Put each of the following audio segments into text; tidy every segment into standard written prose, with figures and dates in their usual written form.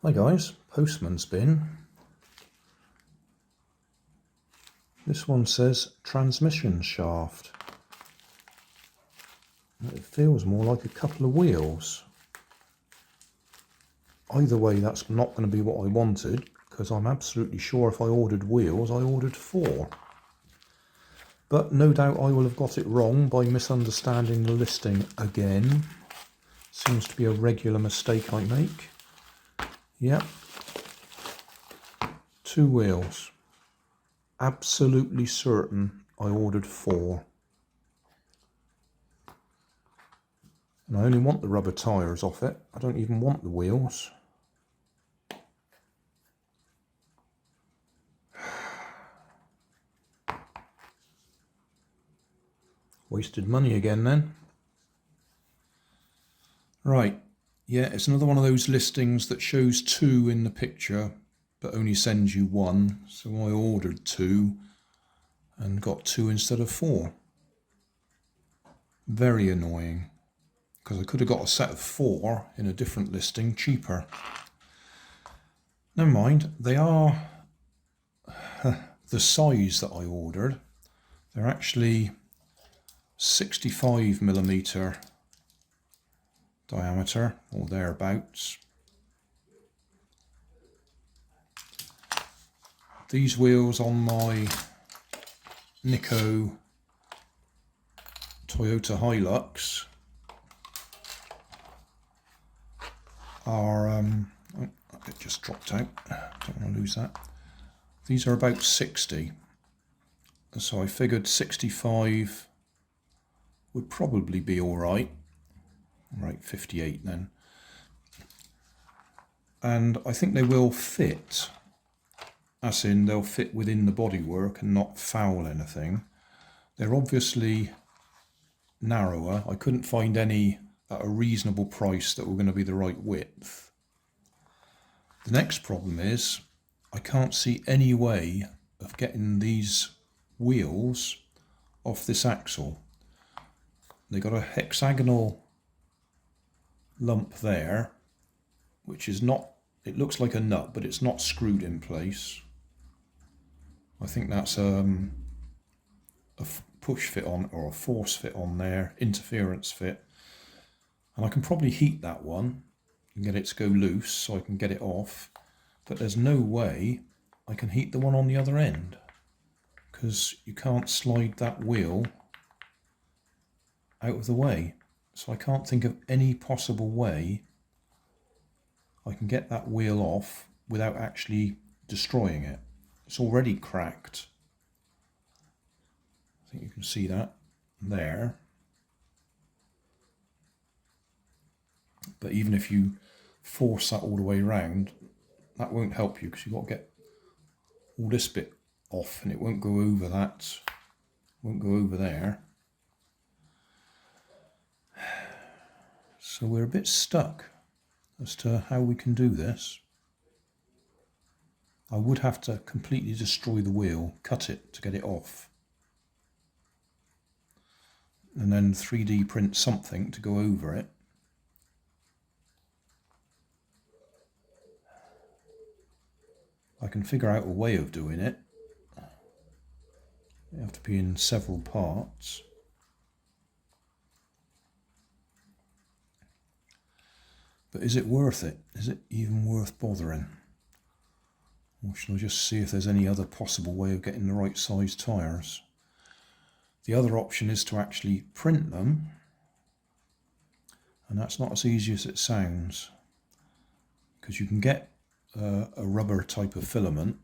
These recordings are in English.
Hi guys, postman's bin. This one says transmission shaft. It feels more like a couple of wheels. Either way, that's not going to be what I wanted, because I'm absolutely sure if I ordered wheels, I ordered 4. But no doubt I will have got it wrong by misunderstanding the listing again. Seems to be a regular mistake I make. Yep. 2 wheels. Absolutely certain I ordered 4. And I only want the rubber tyres off it. I don't even want the wheels. Wasted money again then. Right, yeah, it's another one of those listings that shows 2 in the picture but only sends you 1. So I ordered 2 and got 2 instead of 4. Very annoying, because I could have got a set of 4 in a different listing cheaper. Never mind, they are the size that I ordered. They're actually 65mm diameter or thereabouts. These wheels on my Nico Toyota Hilux are, it just dropped out, don't want to lose that. These are about 60, so I figured 65 would probably be alright. Right, 58 then. And I think they will fit, as in they'll fit within the bodywork and not foul anything. They're obviously narrower. I couldn't find any at a reasonable price that were going to be the right width. The next problem is I can't see any way of getting these wheels off this axle. They got a hexagonal lump there, which is not, it looks like a nut, but it's not screwed in place. I think that's a push fit on, or a force fit on there, interference fit. And I can probably heat that one and get it to go loose so I can get it off. But there's no way I can heat the one on the other end, because you can't slide that wheel out of the way. So I can't think of any possible way I can get that wheel off without actually destroying it. It's already cracked. I think you can see that there. But even if you force that all the way around, that won't help you, because you've got to get all this bit off and it won't go over that, won't go over there. So we're a bit stuck as to how we can do this. I would have to completely destroy the wheel, cut it to get it off, and then 3D print something to go over it. I can figure out a way of doing it. You have to be in several parts. But is it worth it? Is it even worth bothering? Or shall I just see if there's any other possible way of getting the right size tyres? The other option is to actually print them, and that's not as easy as it sounds, because you can get a rubber type of filament,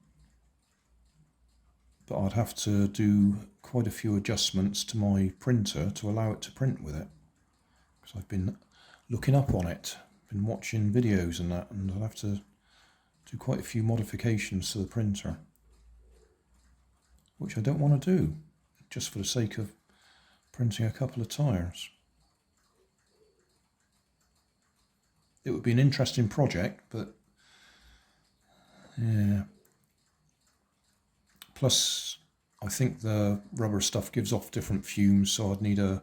but I'd have to do quite a few adjustments to my printer to allow it to print with it, because I've been looking up on it, been watching videos and that, and I'll have to do quite a few modifications to the printer, which I don't want to do just for the sake of printing a couple of tyres. It would be an interesting project, but yeah. Plus, I think the rubber stuff gives off different fumes, so I'd need a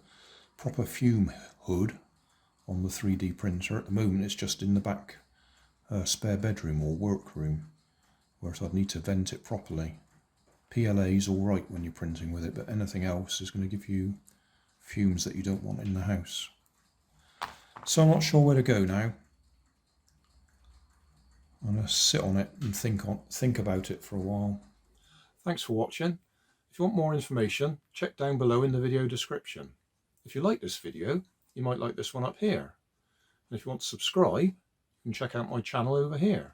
proper fume hood on the 3D printer. At the moment it's just in the back spare bedroom or workroom, whereas I'd need to vent it properly. PLA's alright when you're printing with it, but anything else is going to give you fumes that you don't want in the house. So I'm not sure where to go now. I'm going to sit on it and think about it for a while. Thanks for watching. If you want more information, check down below in the video description. If you like this video, you might like this one up here. And if you want to subscribe, you can check out my channel over here.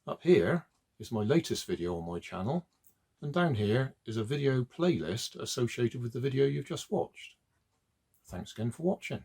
Up here is my latest video on my channel, and down here is a video playlist associated with the video you've just watched. Thanks again for watching.